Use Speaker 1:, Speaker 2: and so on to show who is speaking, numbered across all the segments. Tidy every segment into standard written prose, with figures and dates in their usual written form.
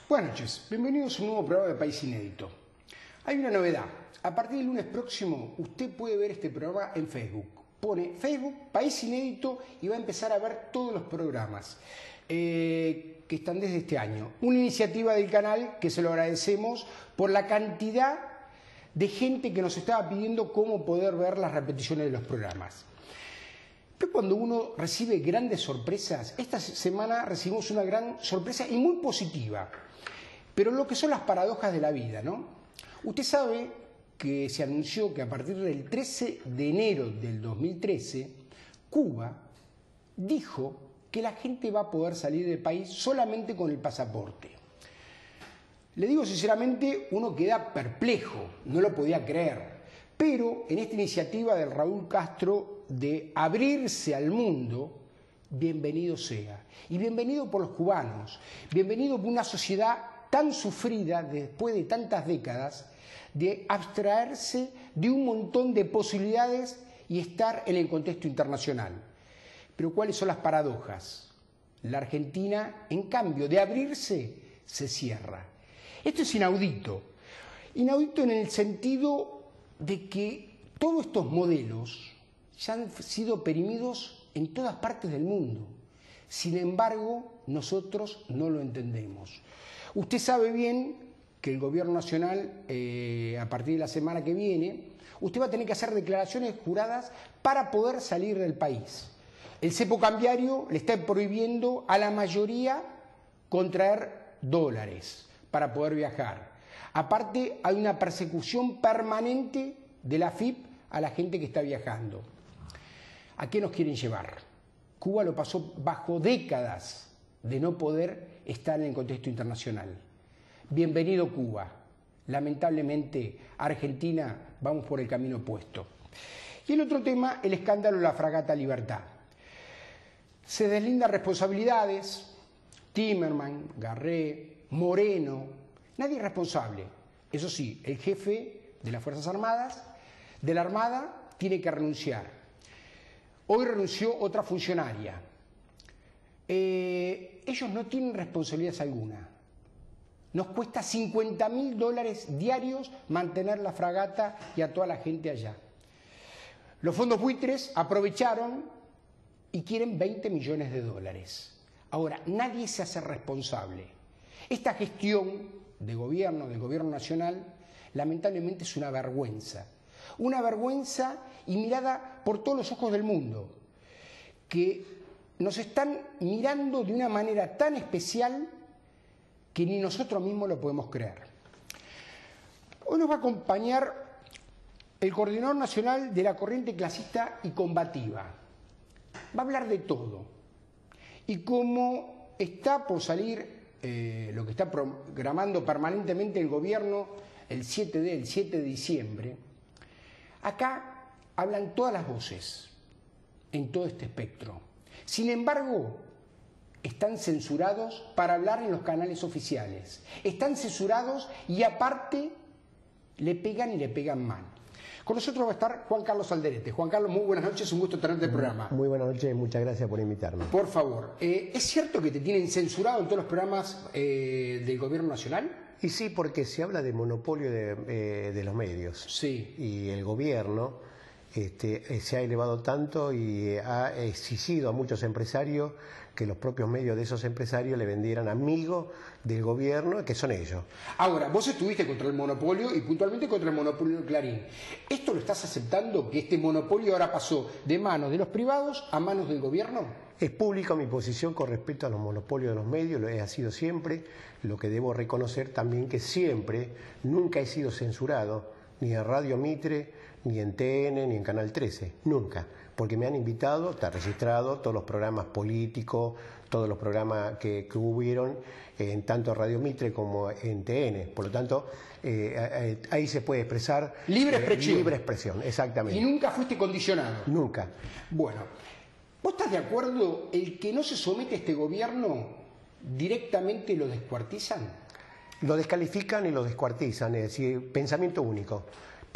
Speaker 1: Buenas noches, bienvenidos a un nuevo programa de País Inédito. Hay una novedad, a partir del lunes próximo usted puede ver este programa en Facebook. Pone Facebook, País Inédito y va a empezar a ver todos los programas que están desde este año. Una iniciativa del canal que se lo agradecemos por la cantidad de gente que nos estaba pidiendo cómo poder ver las repeticiones de los programas. Pero cuando uno recibe grandes sorpresas, esta semana recibimos una gran sorpresa y muy positiva. Pero lo que son las paradojas de la vida, ¿no? Usted sabe que se anunció que a partir del 13 de enero del 2013, Cuba dijo que la gente va a poder salir del país solamente con el pasaporte. Le digo sinceramente, uno queda perplejo, no lo podía creer. Pero en esta iniciativa de Raúl Castro de abrirse al mundo, bienvenido sea. Y bienvenido por los cubanos, bienvenido por una sociedad tan sufrida después de tantas décadas de abstraerse de un montón de posibilidades y estar en el contexto internacional. Pero ¿cuáles son las paradojas? La Argentina, en cambio, de abrirse, se cierra. Esto es inaudito. Inaudito en el sentido de que todos estos modelos ya han sido perimidos en todas partes del mundo. Sin embargo, nosotros no lo entendemos. Usted sabe bien que el Gobierno Nacional, a partir de la semana que viene, usted va a tener que hacer declaraciones juradas para poder salir del país. El cepo cambiario le está prohibiendo a la mayoría contraer dólares para poder viajar. Aparte, hay una persecución permanente de la AFIP a la gente que está viajando. ¿A qué nos quieren llevar? Cuba lo pasó bajo décadas de no poder estar en el contexto internacional. Bienvenido Cuba. Lamentablemente, Argentina, vamos por el camino opuesto. Y el otro tema, el escándalo de la fragata Libertad. Se deslindan responsabilidades, Timerman, Garré, Moreno, nadie es responsable. Eso sí, el jefe de las Fuerzas Armadas, de la Armada, tiene que renunciar. Hoy renunció otra funcionaria. Ellos no tienen responsabilidad alguna. Nos cuesta $50.000 diarios mantener la fragata y a toda la gente allá. Los fondos buitres aprovecharon y quieren $20 millones. Ahora, nadie se hace responsable. Esta gestión de gobierno, del gobierno nacional, lamentablemente es una vergüenza. Una vergüenza y mirada por todos los ojos del mundo, que nos están mirando de una manera tan especial que ni nosotros mismos lo podemos creer. Hoy nos va a acompañar el coordinador nacional de la corriente clasista y combativa. Va a hablar de todo. Y como está por salir lo que está programando permanentemente el gobierno el 7 de diciembre, acá hablan todas las voces en todo este espectro. Sin embargo, están censurados para hablar en los canales oficiales. Están censurados y aparte le pegan y le pegan mal. Con nosotros va a estar Juan Carlos Alderete. Juan Carlos, muy buenas noches, un gusto tenerte en el programa.
Speaker 2: Muy buenas noches, muchas gracias por invitarme.
Speaker 1: Por favor, ¿es cierto que te tienen censurado en todos los programas del gobierno nacional?
Speaker 2: Y sí, porque se habla de monopolio de los medios.
Speaker 1: Sí.
Speaker 2: Y el gobierno se ha elevado tanto y ha exigido a muchos empresarios que los propios medios de esos empresarios le vendieran amigos del gobierno, que son ellos.
Speaker 1: Ahora, vos estuviste contra el monopolio y puntualmente contra el monopolio de Clarín. ¿Esto lo estás aceptando, que este monopolio ahora pasó de manos de los privados a manos del gobierno?
Speaker 2: Es pública mi posición con respecto a los monopolios de los medios, lo ha sido siempre. Lo que debo reconocer también que siempre, nunca he sido censurado, ni en Radio Mitre, ni en TN, ni en Canal 13, nunca. Porque me han invitado, está registrado, todos los programas políticos, todos los programas que hubieron, en tanto Radio Mitre como en TN. Por lo tanto, ahí se puede expresar...
Speaker 1: Libre expresión.
Speaker 2: Libre expresión, exactamente.
Speaker 1: ¿Y nunca fuiste condicionado?
Speaker 2: Nunca.
Speaker 1: Bueno, ¿vos estás de acuerdo el que no se somete a este gobierno directamente lo descuartizan?
Speaker 2: Lo descalifican y lo descuartizan, es decir, pensamiento único.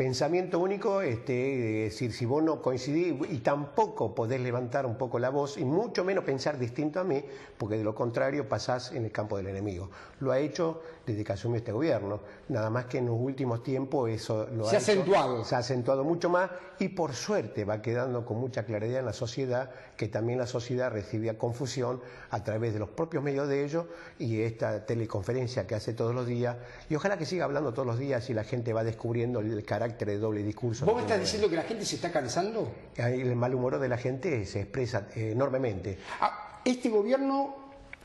Speaker 2: Pensamiento único, es decir, si vos no coincidís y tampoco podés levantar un poco la voz y mucho menos pensar distinto a mí, porque de lo contrario pasás en el campo del enemigo. Lo ha hecho desde que asumió este gobierno, nada más que en los últimos tiempos eso
Speaker 1: se ha
Speaker 2: acentuado mucho más y por suerte va quedando con mucha claridad en la sociedad, que también la sociedad recibía confusión a través de los propios medios de ellos y esta teleconferencia que hace todos los días, y ojalá que siga hablando todos los días y la gente va descubriendo el carácter de doble discurso.
Speaker 1: ¿Vos me estás diciendo que la gente se está cansando?
Speaker 2: El mal humor de la gente se expresa enormemente.
Speaker 1: Este gobierno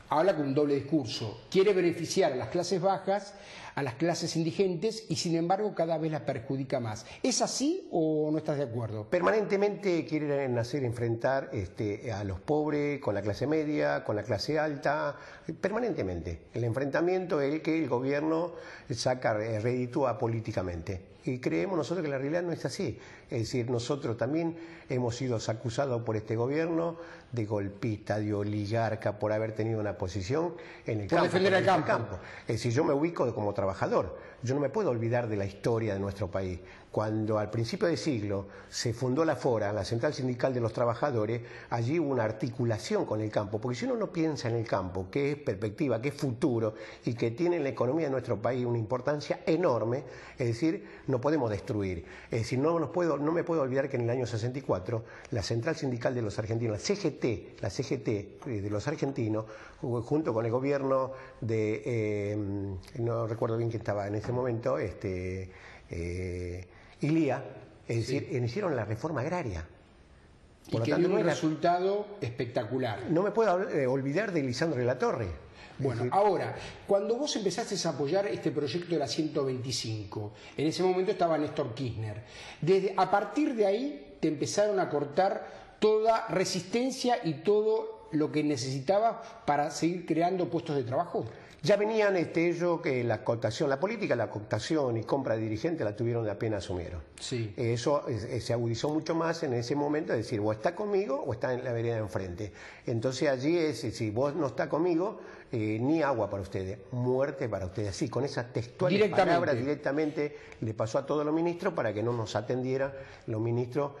Speaker 1: habla con un doble discurso, quiere beneficiar a las clases bajas, a las clases indigentes y sin embargo cada vez las perjudica más. ¿Es así o no estás de acuerdo?
Speaker 2: Permanentemente quieren hacer enfrentar a los pobres con la clase media, con la clase alta, permanentemente. El enfrentamiento es el que el gobierno saca, reditúa políticamente. Y creemos nosotros que la realidad no es así. Es decir, nosotros también hemos sido acusados por este gobierno de golpista, de oligarca, por haber tenido una posición en el campo.
Speaker 1: Por defender el campo.
Speaker 2: Es decir, yo me ubico como trabajador. Yo no me puedo olvidar de la historia de nuestro país. Cuando al principio del siglo se fundó la FORA, la Central Sindical de los Trabajadores, allí hubo una articulación con el campo, porque si uno no piensa en el campo, que es perspectiva, que es futuro y que tiene en la economía de nuestro país una importancia enorme, es decir, no podemos destruir. Es decir, no me puedo olvidar que en el año 64 la Central Sindical de los Argentinos, la CGT de los argentinos, junto con el gobierno de, no recuerdo bien quién estaba en ese momento, ILIA, es decir, hicieron la reforma agraria.
Speaker 1: Y que dio un resultado espectacular.
Speaker 2: No me puedo olvidar de Lisandro de la Torre.
Speaker 1: Bueno, ahora, cuando vos empezaste a apoyar este proyecto de la 125, en ese momento estaba Néstor Kirchner, a partir de ahí te empezaron a cortar toda resistencia y todo lo que necesitaba para seguir creando puestos de trabajo.
Speaker 2: Ya venían ellos que la cooptación, la política, la cooptación y compra de dirigentes la tuvieron de apenas asumieron.
Speaker 1: Sí.
Speaker 2: Eso se agudizó mucho más en ese momento, es decir, o está conmigo o está en la vereda de enfrente. Entonces allí es, si vos no está conmigo, ni agua para ustedes, muerte para ustedes. Así, con esas textuales palabras directamente le pasó a todos los ministros para que no nos atendieran los ministros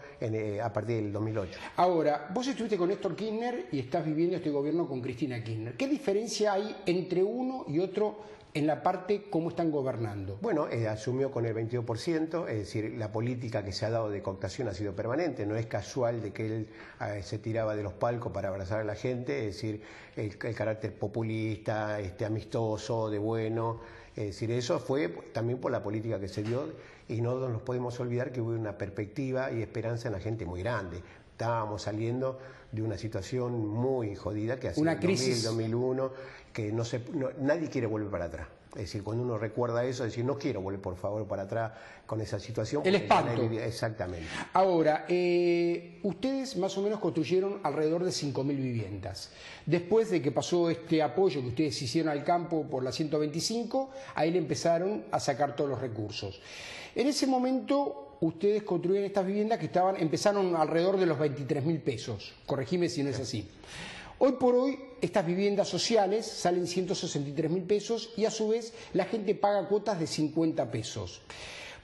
Speaker 2: a partir del 2008.
Speaker 1: Ahora, vos estuviste con Néstor Kirchner y estás viviendo este gobierno con Cristina Kirchner. ¿Qué diferencia hay entre uno y otro en la parte cómo están gobernando?
Speaker 2: Bueno, asumió con el 22%, es decir, la política que se ha dado de cooptación ha sido permanente, no es casual de que él se tiraba de los palcos para abrazar a la gente, es decir, el carácter populista, amistoso, de bueno, es decir, eso fue también por la política que se dio y no nos podemos olvidar que hubo una perspectiva y esperanza en la gente muy grande. Estábamos saliendo de una situación muy jodida que hace
Speaker 1: una crisis
Speaker 2: 2001, que nadie quiere volver para atrás. Es decir, cuando uno recuerda eso, decir, no quiero volver por favor para atrás con esa situación.
Speaker 1: El espanto.
Speaker 2: Exactamente.
Speaker 1: Ahora, ustedes más o menos construyeron alrededor de 5.000 viviendas. Después de que pasó este apoyo que ustedes hicieron al campo por la 125, ahí le empezaron a sacar todos los recursos. En ese momento ustedes construyeron estas viviendas que empezaron alrededor de los 23.000 pesos. Corregime si no es así. Hoy por hoy estas viviendas sociales salen 163.000 pesos y a su vez la gente paga cuotas de 50 pesos.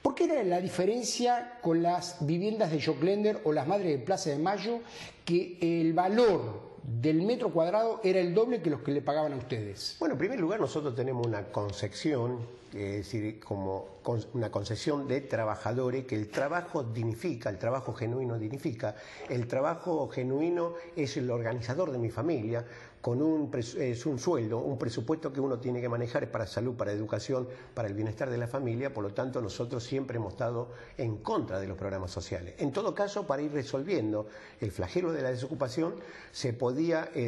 Speaker 1: ¿Por qué era la diferencia con las viviendas de Joclender o las Madres de Plaza de Mayo, que el valor del metro cuadrado era el doble que los que le pagaban a ustedes?
Speaker 2: Bueno, en primer lugar nosotros tenemos una concepción, es decir, como una concepción de trabajadores, que el trabajo dignifica, el trabajo genuino dignifica, el trabajo genuino es el organizador de mi familia, es un sueldo, un presupuesto que uno tiene que manejar para salud, para educación, para el bienestar de la familia. Por lo tanto, nosotros siempre hemos estado en contra de los programas sociales. En todo caso, para ir resolviendo el flagelo de la desocupación,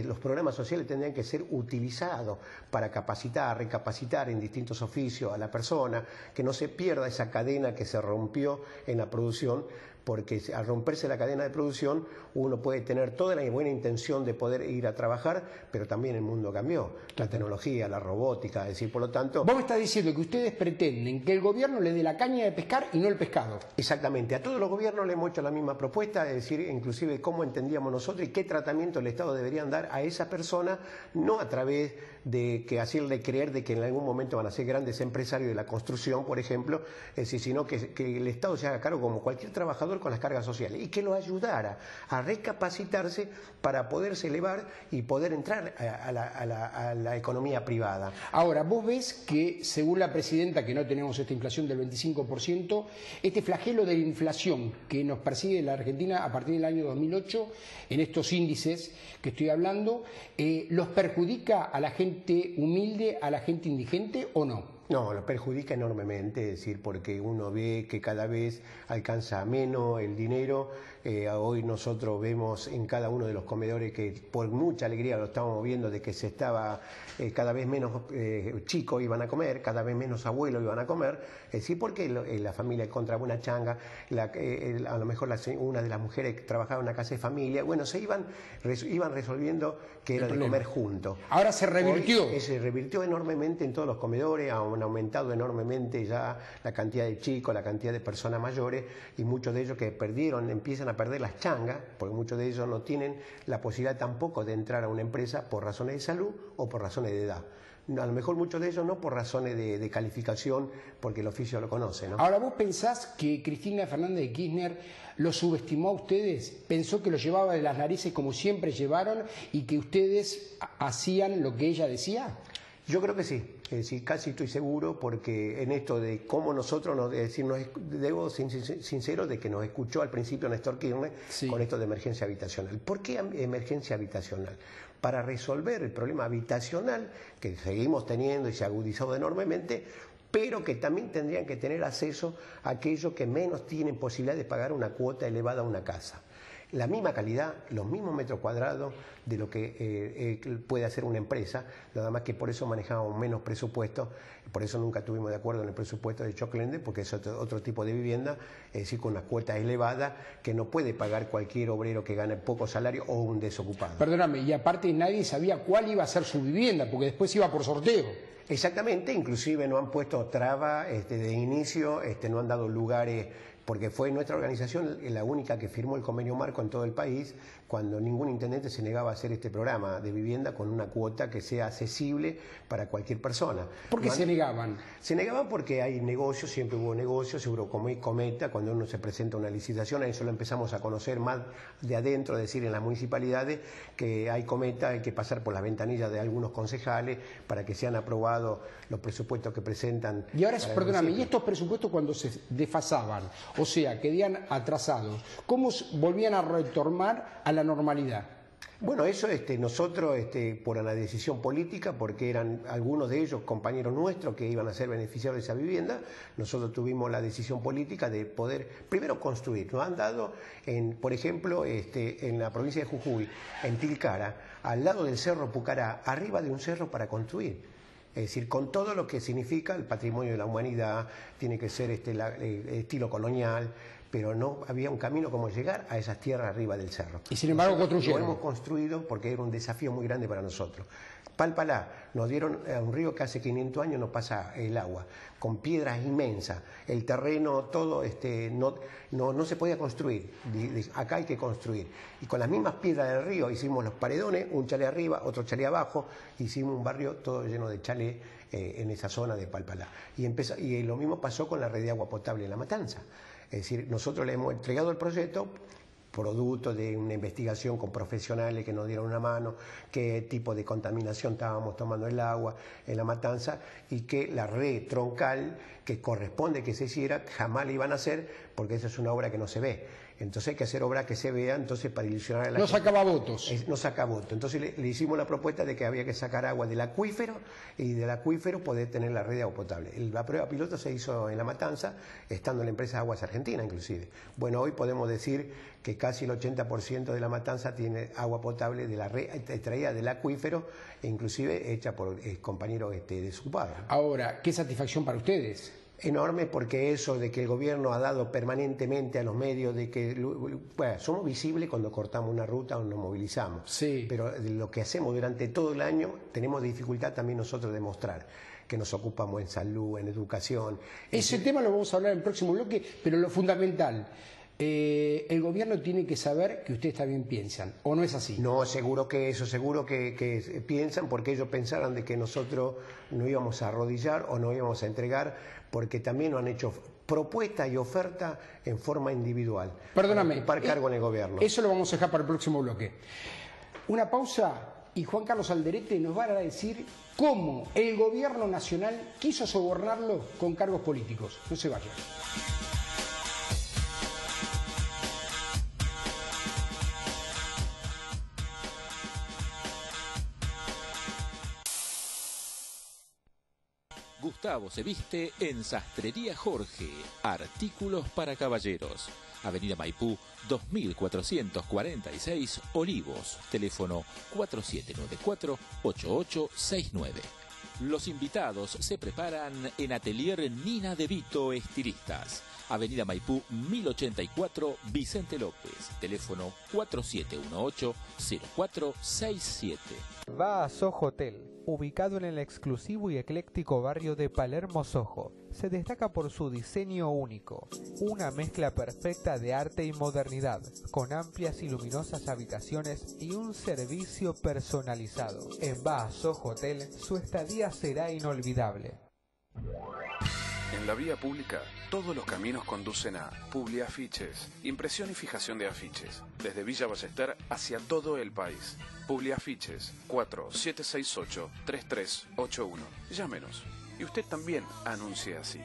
Speaker 2: los programas sociales tendrían que ser utilizados para capacitar, recapacitar en distintos oficios a la persona, que no se pierda esa cadena que se rompió en la producción, porque al romperse la cadena de producción uno puede tener toda la buena intención de poder ir a trabajar, pero también el mundo cambió, la tecnología, la robótica, es decir, por lo tanto...
Speaker 1: Vos me estás diciendo que ustedes pretenden que el gobierno le dé la caña de pescar y no el pescado.
Speaker 2: Exactamente, a todos los gobiernos le hemos hecho la misma propuesta, es decir, inclusive cómo entendíamos nosotros y qué tratamiento el Estado debería dar a esa persona, no a través de que hacerle creer de que en algún momento van a ser grandes empresarios de la construcción, por ejemplo, es decir, sino que el Estado se haga cargo como cualquier trabajador con las cargas sociales y que lo ayudara a recapacitarse para poderse elevar y poder entrar a la economía privada.
Speaker 1: Ahora, vos ves que, según la presidenta, que no tenemos esta inflación del 25%, este flagelo de la inflación que nos persigue en la Argentina a partir del año 2008, en estos índices que estoy hablando, ¿los perjudica a la gente humilde, a la gente indigente o no?
Speaker 2: No, lo perjudica enormemente, es decir, porque uno ve que cada vez alcanza menos el dinero. Hoy nosotros vemos en cada uno de los comedores que por mucha alegría lo estamos viendo de que se estaba cada vez menos chicos iban a comer, cada vez menos abuelos iban a comer, es decir, porque la familia encontraba una changa, a lo mejor una de las mujeres que trabajaba en una casa de familia, bueno, se iban resolviendo que era de comer juntos.
Speaker 1: Ahora se revirtió.
Speaker 2: Hoy, se revirtió enormemente en todos los comedores, han aumentado enormemente ya la cantidad de chicos, la cantidad de personas mayores y muchos de ellos que empiezan a perder las changas, porque muchos de ellos no tienen la posibilidad tampoco de entrar a una empresa por razones de salud o por razones de edad. A lo mejor muchos de ellos no por razones de calificación, porque el oficio lo conoce, ¿no?
Speaker 1: Ahora, ¿vos pensás que Cristina Fernández de Kirchner lo subestimó a ustedes? ¿Pensó que lo llevaba de las narices como siempre llevaron y que ustedes hacían lo que ella decía?
Speaker 2: Yo creo que sí. Es decir, casi estoy seguro, porque en esto de cómo nosotros, debo ser sincero de que nos escuchó al principio Néstor Kirchner con esto de emergencia habitacional. ¿Por qué emergencia habitacional? Para resolver el problema habitacional que seguimos teniendo y se ha agudizado enormemente, pero que también tendrían que tener acceso a aquellos que menos tienen posibilidad de pagar una cuota elevada a una casa. La misma calidad, los mismos metros cuadrados de lo que puede hacer una empresa, nada más que por eso manejamos menos presupuesto, por eso nunca estuvimos de acuerdo en el presupuesto de Choclende, porque es otro tipo de vivienda, es decir, con una cuota elevada que no puede pagar cualquier obrero que gane poco salario o un desocupado.
Speaker 1: Perdóname, y aparte nadie sabía cuál iba a ser su vivienda, porque después iba por sorteo.
Speaker 2: Exactamente, inclusive no han puesto trabas de inicio, no han dado lugares, porque fue nuestra organización la única que firmó el convenio marco en todo el país cuando ningún intendente se negaba a hacer este programa de vivienda con una cuota que sea accesible para cualquier persona.
Speaker 1: ¿Por qué se negaban?
Speaker 2: Se negaban porque hay negocios, siempre hubo negocios, seguro como hay Cometa, cuando uno se presenta a una licitación, a eso lo empezamos a conocer más de adentro, es decir, en las municipalidades, que hay Cometa, hay que pasar por las ventanillas de algunos concejales para que sean aprobados los presupuestos que presentan.
Speaker 1: Y ahora, perdóname, ¿y estos presupuestos cuando se desfasaban, o sea, quedaban atrasados, cómo volvían a retornar a la normalidad?
Speaker 2: Bueno, eso nosotros, por la decisión política, porque eran algunos de ellos compañeros nuestros que iban a ser beneficiarios de esa vivienda, nosotros tuvimos la decisión política de poder, primero, construir. Nos han dado, por ejemplo, en la provincia de Jujuy, en Tilcara, al lado del Cerro Pucará, arriba de un cerro para construir. Es decir, con todo lo que significa el patrimonio de la humanidad, tiene que ser estilo colonial, pero no había un camino como llegar a esas tierras arriba del cerro.
Speaker 1: Y sin embargo construyeron.
Speaker 2: Lo hemos construido porque era un desafío muy grande para nosotros. Palpalá, nos dieron a un río que hace 500 años no pasa el agua, con piedras inmensas, el terreno todo no se podía construir, acá hay que construir. Y con las mismas piedras del río hicimos los paredones, un chalet arriba, otro chalet abajo, hicimos un barrio todo lleno de chalet en esa zona de Palpalá. Y lo mismo pasó con la red de agua potable en La Matanza. Es decir, nosotros le hemos entregado el proyecto, producto de una investigación con profesionales que nos dieron una mano, qué tipo de contaminación estábamos tomando el agua en La Matanza y que la red troncal que corresponde que se hiciera jamás la iban a hacer porque esa es una obra que no se ve. Entonces hay que hacer obra que se vea, entonces para ilusionar a la gente.
Speaker 1: No sacaba votos.
Speaker 2: No saca votos. Entonces le hicimos la propuesta de que había que sacar agua del acuífero y del acuífero poder tener la red de agua potable. La prueba piloto se hizo en La Matanza, estando en la empresa Aguas Argentina inclusive. Bueno, hoy podemos decir que casi el 80% de La Matanza tiene agua potable de la red extraída del acuífero e inclusive hecha por compañeros desocupados.
Speaker 1: Ahora, ¿qué satisfacción para ustedes?
Speaker 2: Enorme, porque eso de que el gobierno ha dado permanentemente a los medios de que, bueno, somos visibles cuando cortamos una ruta o nos movilizamos,
Speaker 1: sí,
Speaker 2: pero lo que hacemos durante todo el año tenemos dificultad también nosotros de mostrar que nos ocupamos en salud, en educación.
Speaker 1: Ese tema lo vamos a hablar en el próximo bloque, pero lo fundamental, el gobierno tiene que saber que ustedes también piensan, ¿o no es así?
Speaker 2: No, seguro que piensan, porque ellos pensaron de que nosotros no íbamos a arrodillar o no íbamos a entregar, porque también nos han hecho propuesta y oferta en forma individual.
Speaker 1: Perdóname.
Speaker 2: Para ocupar cargo en el gobierno.
Speaker 1: Eso lo vamos a dejar para el próximo bloque. Una pausa y Juan Carlos Alderete nos va a decir cómo el gobierno nacional quiso sobornarlo con cargos políticos. No se vayan.
Speaker 3: Gustavo se viste en Sastrería Jorge, artículos para caballeros. Avenida Maipú, 2446, Olivos, teléfono 4794-8869. Los invitados se preparan en Atelier Nina de Vito Estilistas. Avenida Maipú, 1084, Vicente López, teléfono 4718-0467.
Speaker 4: Va a Soho Hotel, ubicado en el exclusivo y ecléctico barrio de Palermo Soho. Se destaca por su diseño único, una mezcla perfecta de arte y modernidad, con amplias y luminosas habitaciones y un servicio personalizado. En Va a Soho Hotel, su estadía será inolvidable.
Speaker 5: En la vía pública, todos los caminos conducen a Publiafiches, impresión y fijación de afiches, desde Villa Ballester hacia todo el país. Publiafiches, 4768-3381. Llámenos. Y usted también anuncie así.